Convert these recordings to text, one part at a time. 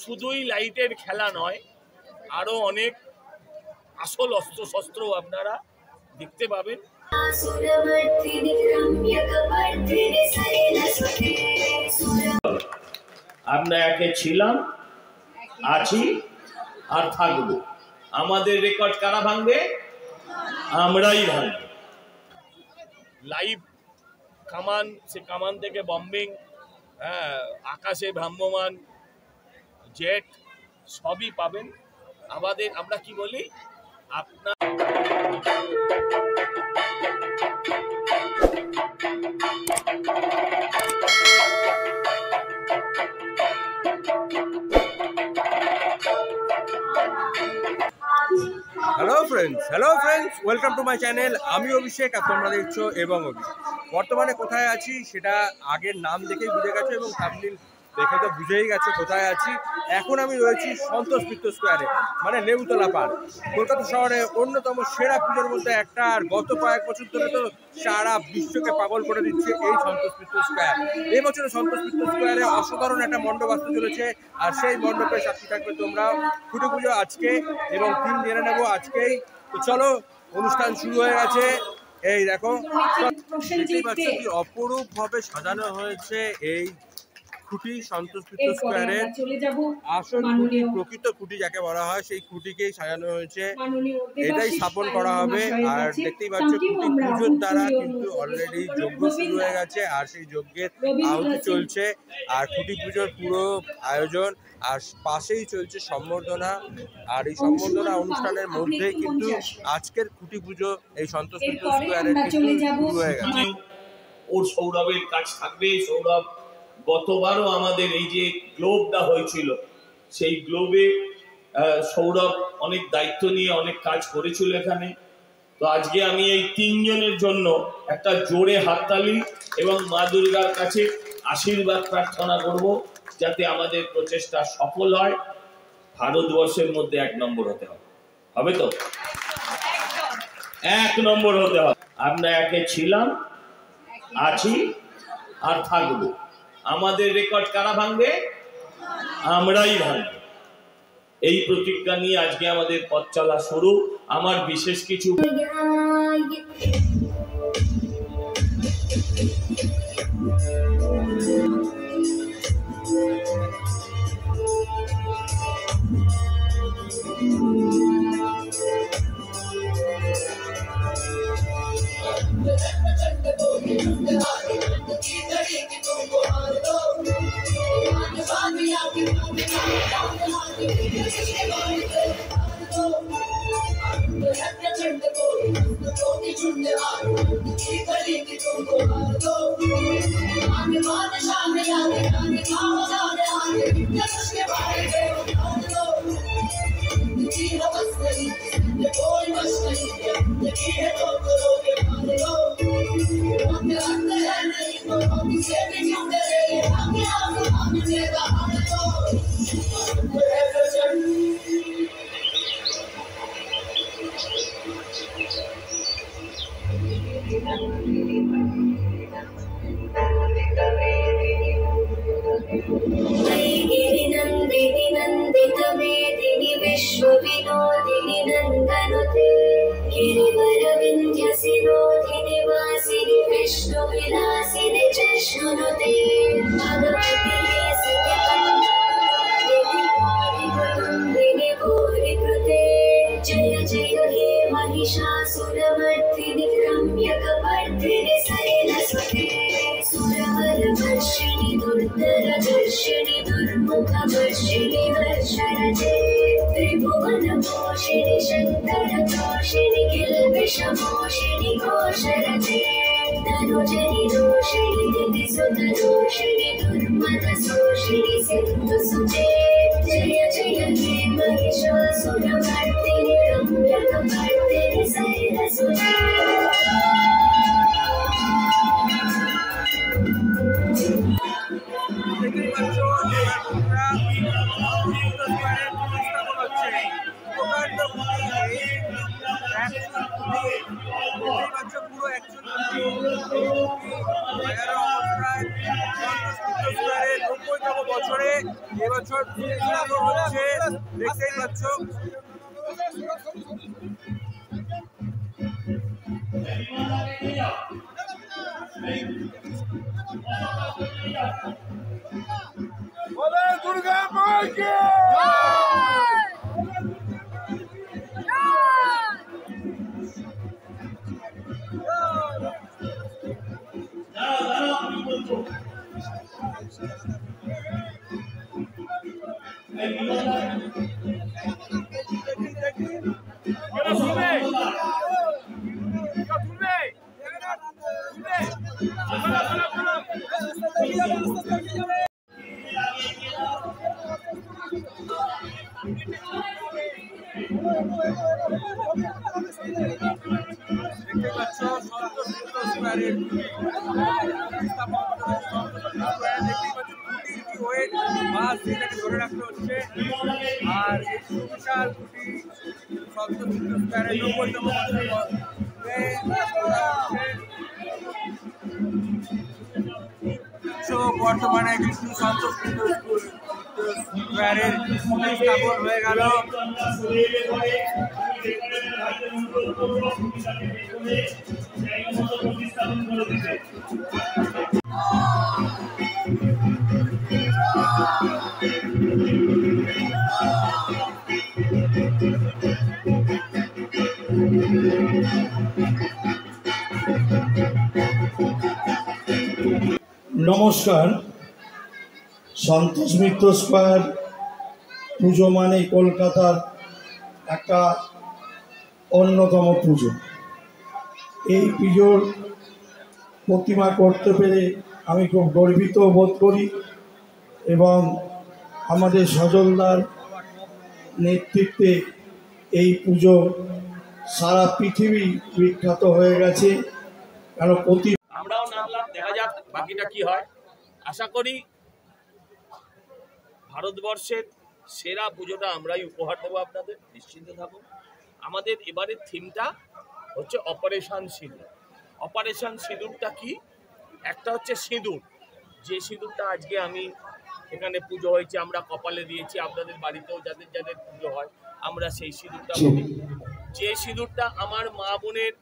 শুধুই লাইটের খেলা নয়, আরো অনেক আসল অস্ত্র শস্ত্র আপনারা দেখতে পাবেন। আমরা একে ছিলাম, আছি আর থাকবো। আমাদের রেকর্ড কারা ভাঙবে? আমরাই ভাঙবো। লাইভ কামান, সে কামান থেকে বম্বিং, আকাশে ভ্রাম্যমান জেট সবই পাবেন। আমরা কি বলি, আপনার hello friends welcome to my channel. আমি অভিষেক আর তোমরা দেখছো এবং বর্তমানে কোথায় আছি সেটা আগের নাম দেখেই বুঝে গেছো এবং থাম্বনেল দেখে তো বুঝেই গেছো কোথায় আছি। এখন আমি রয়েছি সন্তোষ মিত্র স্কোয়ারে, মানে লেবুতলা পার্ক। কলকাতা শহরে অন্যতম সেরা পুজোর মধ্যে একটা, আর গত কয়েক বছর ধরে তো সারা বিশ্বকে পাগল করে দিচ্ছে এই সন্তোষ মিত্র স্কোয়ার। এই বছরে সন্তোষ মিত্র স্কোয়ারে অসাধারণ একটা মণ্ডপ আসতে চলেছে, আর সেই মণ্ডপে সাক্ষী থাকবে তোমরা। খুঁটি পুজো আজকে এবং থিম জেনে নেবো আজকেই। তো চলো, অনুষ্ঠান শুরু হয়ে গেছে। এই দেখো, দেখতেই পাচ্ছ কি অপরূপ ভাবে সাজানো হয়েছে এই খুঁটি সন্তোষ মিত্র স্কোয়ারের। আসল খুঁটি, প্রকৃত খুঁটি যাকে বলা হয়, সেই খুঁটিকেই সাজানো হয়েছে, এটাই স্থাপন করা হবে। আর দেখতেই পাচ্ছ খুঁটি পুজোর দ্বারা কিন্তু অলরেডি যজ্ঞ শুরু হয়ে গেছে, আর সেই যজ্ঞের আহুতি চলছে। আর খুঁটি পুজোর পুরো আয়োজন, আর পাশেই চলছে সম্বর্ধনা। আর এই সম্বর্ধনা অনুষ্ঠানের মধ্যেই কিন্তু আজকের খুঁটি পুজো এই সন্তোষ মিত্র স্কোয়ারের কিন্তু শুরু হয়ে গেছে। ওর সৌরভের কাজ থাকবে। সৌরভ গতবারও আমাদের এই যে গ্লোবটা হয়েছিল, সেই গ্লোবে সৌরভ অনেক দায়িত্ব নিয়ে অনেক কাজ করেছিল এখানে। তো আজকে আমি এই তিনজনের জন্য একটা জোরে হাততালি এবং মা দুর্গার কাছে আশীর্বাদ প্রার্থনা করব, যাতে আমাদের প্রচেষ্টা সফল হয়। ভারতবর্ষের মধ্যে 1 নম্বর হতে হবে। হবে তো? 1 নম্বর হতে হবে। আমরা একে ছিলাম, আছি আর থাকবো। আমাদের রেকর্ড কারা ভাঙবে? আমরাই ভাঙবো। এই প্রতিজ্ঞা নিয়ে আজকে আমাদের পথ চলা শুরু। আমার বিশেষ কিছু পুরো অবস্থায় 90তম বছরে এবছর হচ্ছে, দেখতেই পাচ্ছ। দুর্গা মাকে দেখতে পাচ্ছ ধরে রাখতে হচ্ছে। আর এই সুবিশাল খুঁটি সন্তোষ স্কয়ারের 90তম বর্তমানে বিষ্ণু সন্তোষ স্কয়ারের স্থাপন হয়ে গেল। নমস্কার। সন্তোষ মিত্র স্কয়ার পুজো মানে কলকাতার একটা অন্যতম পুজো। এই পুজোর প্রতিমা করতে পেরে আমি খুব গর্বিত বোধ করি এবং আমাদের সজলদার নেতৃত্বে এই পুজো সারা পৃথিবী বিখ্যাত হয়ে গেছে। কারণ আমরাও নামলাম, দেখা যাক বাকিটা কি হয়। আশা করি ভারতবর্ষের সেরা পুজোটা আমরাই উপহার দেবো আপনাদের, নিশ্চিন্ত থাকুন। আমাদের এবারের থিমটা হচ্ছে অপারেশন সিঁদুর। অপারেশন সিঁদুরটা কি? একটা হচ্ছে সিঁদুর, যে সিঁদুরটা আজকে আমি এখানে পুজো হয়েছে আমরা কপালে দিয়েছি, আপনাদের বাড়িতেও যাদের যাদের পুজো হয় আমরা সেই সিঁদুরটা বলি। যে সিঁদুরটা আমার মা বোনের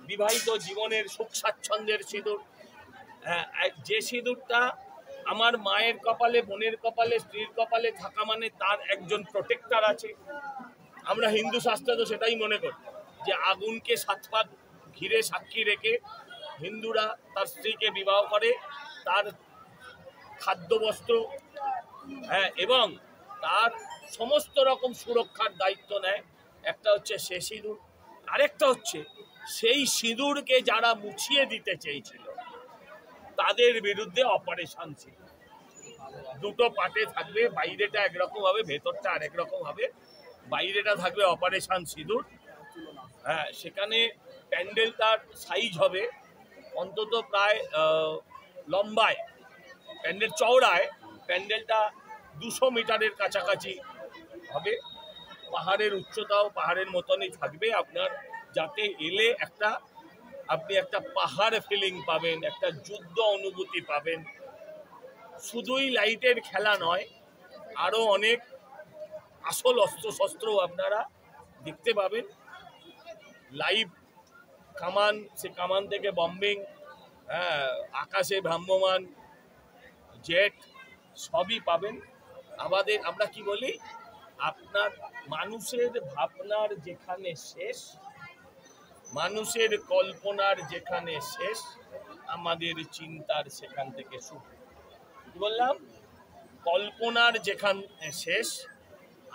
বিবাহিত জীবনের সুখ স্বাচ্ছন্দ্যের সিঁদুর, যে সিঁদুরটা আমার মায়ের কপালে, বোনের কপালে, স্ত্রীর কপালে থাকা মানে তার একজন প্রোটেক্টর আছে। আমরা হিন্দু শাস্ত্রে তো সেটাই মনে করি যে আগুনকে 7 পাক ঘিরে সাক্ষী রেখে হিন্দুরা তার স্ত্রীকে বিবাহ করে, তার খাদ্য বস্ত্র এবং তার সমস্ত রকম সুরক্ষার দায়িত্ব নেয়। একটা হচ্ছে সে সিঁদুর, আরেকটা হচ্ছে সেই সিঁদুরকে যারা মুছিয়ে দিতে চেয়েছিল তাদের বিরুদ্ধে অপারেশন সিঁদুর। দুটো পার্টে থাকবে, বাইরেটা একরকম হবে, ভেতরটা আরেক রকম হবে। বাইরেটা থাকবে অপারেশন সিঁদুর, সেখানে প্যান্ডেলটার সাইজ হবে অন্তত প্রায় লম্বায়, প্যান্ডেল চওড়ায় প্যান্ডেলটা 200 মিটারের কাছাকাছি হবে। পাহাড়ের উচ্চতাও পাহাড়ের মতনই থাকবে। আপনার যাতে এলে আপনি একটা পাহাড় ফিলিং পাবেন, একটা যুদ্ধ অনুভূতি পাবেন। শুধুই লাইটের খেলা নয়, আরও অনেক আসল অস্ত্রশস্ত্রও আপনারা দেখতে পাবেন। লাইভ কামান, সে কামান থেকে বম্বিং, আকাশে ভ্রাম্যমান জেট সবই পাবেন। আমরা কি বলি, আপনার মানুষের ভাবনার যেখানে শেষ, মানুষের কল্পনার যেখানে শেষ, আমাদের চিন্তার সেখান থেকে শুরু। কি বললাম? কল্পনার যেখানে শেষ,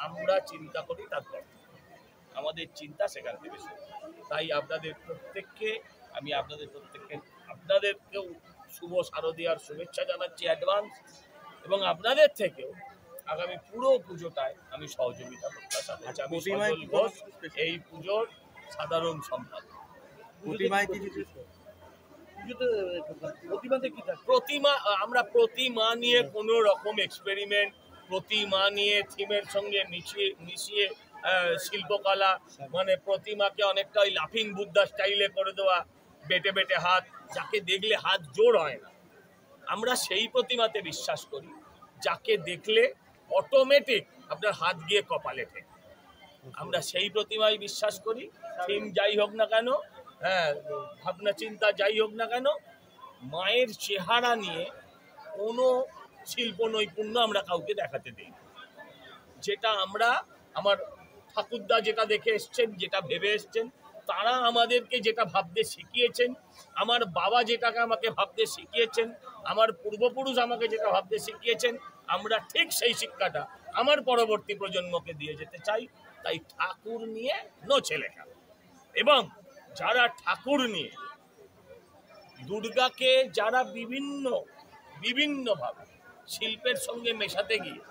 আমরা চিন্তা করি, তারপর আমাদের চিন্তা সেখান থেকে শুরু। তাই আমি আপনাদেরকেও শুভ শারদীয়ার শুভেচ্ছা জানাচ্ছি অ্যাডভান্স, এবং আপনাদের থেকেও আগামী পুরো পুজোটায় আমি সহযোগিতা প্রত্যাশা করছি। আমি সজল ঘোষ, এই পুজোর সাধারণ সম্পাদক। আমরা প্রতিমা নিয়ে কোনো রকম এক্সপেরিমেন্ট, প্রতিমা নিয়ে থিমের সঙ্গে মিশিয়ে শিল্পকলা, মানে প্রতিমাকে অনেকটা ওই লাফিং বুদ্ধা স্টাইলে করে দেওয়া, বেটে বেটে হাত, যাকে দেখলে হাত জোর হয় না। আমরা সেই প্রতিমাতে বিশ্বাস করি যাকে দেখলে অটোমেটিক আপনার হাত গিয়ে কপালে ঠেকে। আমরা সেই প্রতিমায় বিশ্বাস করি। থিম যাই হোক না কেন, হ্যাঁ, ভাবনা চিন্তা যাই হোক না কেন, মায়ের চেহারা নিয়ে কোনো শিল্প নৈপুণ্য আমরা কাউকে দেখাতে দিই না। যেটা আমরা, আমার ঠাকুরদা যেটা দেখে এসছেন, যেটা ভেবে এসছেন, তারা আমাদেরকে যেটা ভাবতে শিখিয়েছেন, আমার বাবা যেটাকে আমাকে ভাবতে শিখিয়েছেন, আমার পূর্বপুরুষ আমাকে যেটা ভাবতে শিখিয়েছেন, আমরা ঠিক সেই শিক্ষাটা আমার পরবর্তী প্রজন্মকে দিয়ে যেতে চাই। তাই ঠাকুর নিয়ে নো ছেলেখেলা। এবং যারা ঠাকুর নিয়ে দুর্গাকে যারা বিভিন্নভাবে শিল্পের সঙ্গে মেশাতে গিয়ে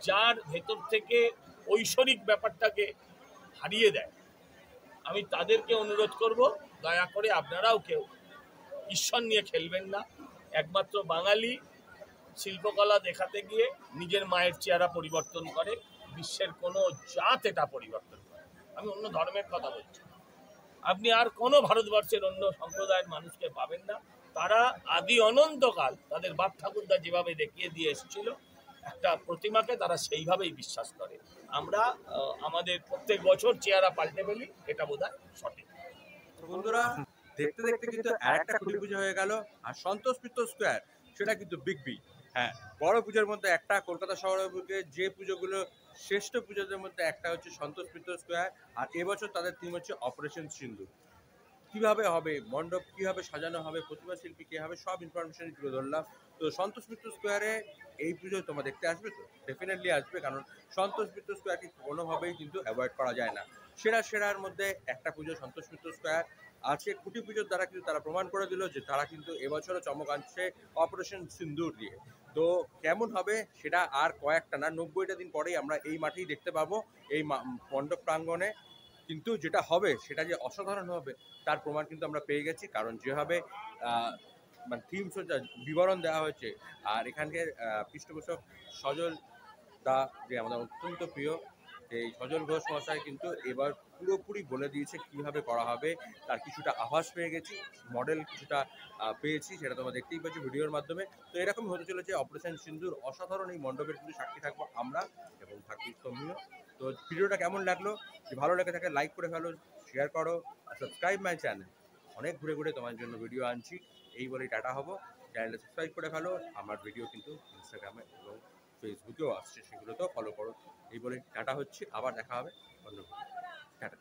যার ভেতর থেকে ঐশ্বরিক ব্যাপারটাকে হারিয়ে দেয়, আমি তাদেরকে অনুরোধ করব, দয়া করে আপনারাও কেউ ঈশ্বর নিয়ে খেলবেন না। একমাত্র বাঙালি শিল্পকলা দেখাতে গিয়ে নিজের মায়ের চেহারা পরিবর্তন করে, বিশ্বের কোনো জাত এটা পরিবর্তন করে। আমি অন্য ধর্মের কথা বলছি, আপনি আর কোনো ভারতবর্ষের অন্য সম্প্রদায়ের মানুষকে পাবেন না। তারা আদি অনন্তকাল তাদের বাপ ঠাকুরদা যেভাবে দেখিয়ে দিয়ে এসেছিল একটা প্রতিমাকে, তারা সেইভাবেই বিশ্বাস করে। আমরা আমাদের প্রত্যেক বছর চেহারা পাল্টে ফেলি, এটা বোধহয় সঠিক। বন্ধুরা, দেখতে দেখতে কিন্তু আরেকটা খুলি পুজো হয়ে গেল, আর সন্তোষ মিত্র স্কোয়ার সেটা কিন্তু বিগ বি। হ্যাঁ, বড় পুজোর মধ্যে একটা, কলকাতা শহরের বুকে যে পুজোগুলো শ্রেষ্ঠ পুজোদের মধ্যে একটা হচ্ছে সন্তোষ মিত্র স্কোয়ার। আর এবছর তাদের থিম হচ্ছে অপারেশন সিন্দুর। কিভাবে হবে মণ্ডপ, কিভাবে সাজানো হবে, প্রতিমা শিল্পী কে হবে, সব ইনফরমেশন তুলে ধরলাম। তো সন্তোষ মিত্র স্কোয়ারে এই পুজোয় তোমরা দেখতে আসবে তো? ডেফিনেটলি আসবে, কারণ সন্তোষ মিত্র স্কোয়ারকে কোনোভাবেই কিন্তু অ্যাভয়েড করা যায় না। সেরার মধ্যে একটা পুজো সন্তোষ মিত্র স্কোয়ার। আজকে কুটি পুজোর দ্বারা কিন্তু তারা প্রমাণ করে দিল যে তারা কিন্তু এবছরও চমক আনছে অপারেশন সিন্দুর দিয়ে। তো কেমন হবে সেটা আর কয়েকটা না, 90টা দিন পরেই আমরা এই মাঠেই দেখতে পাবো, এই মণ্ডপ প্রাঙ্গণে। কিন্তু যেটা হবে সেটা যে অসাধারণ হবে তার প্রমাণ কিন্তু আমরা পেয়ে গেছি, কারণ যেভাবে মানে থিম সজ্জা বিবরণ দেওয়া হয়েছে, আর এখানকার পৃষ্ঠপোষক সজল দা, যে আমাদের অত্যন্ত প্রিয়, এই সজল ঘোষ মশাই কিন্তু এবার পুরোপুরি বলে দিয়েছে কিভাবে করা হবে। তার কিছুটা আভাস পেয়ে গেছি, মডেল কিছুটা পেয়েছি, সেটা তোমরা দেখতেই পাচ্ছ ভিডিওর মাধ্যমে। তো এরকম হতে চলেছে অপারেশন সিন্দুর। অসাধারণ এই মণ্ডপের কিন্তু সাক্ষী থাকবো আমরা এবং থাকবি তুমিও। তো ভিডিওটা কেমন লাগলো, যদি ভালো লেগে থাকে লাইক করে ফেলো, শেয়ার করো, আর সাবস্ক্রাইব মাই চ্যানেল। অনেক ঘুরে ঘুরে তোমার জন্য ভিডিও আনছি, এই বলেই টাটা হবো। চ্যানেলটা সাবস্ক্রাইব করে ফেলো, আমার ভিডিও কিন্তু ইনস্টাগ্রামে এবং ফেসবুকেও আসছে, সেগুলোতেও ফলো করো। এই বলে টাটা হচ্ছে, আবার দেখা হবে অন্য ভিডিও। টাটা।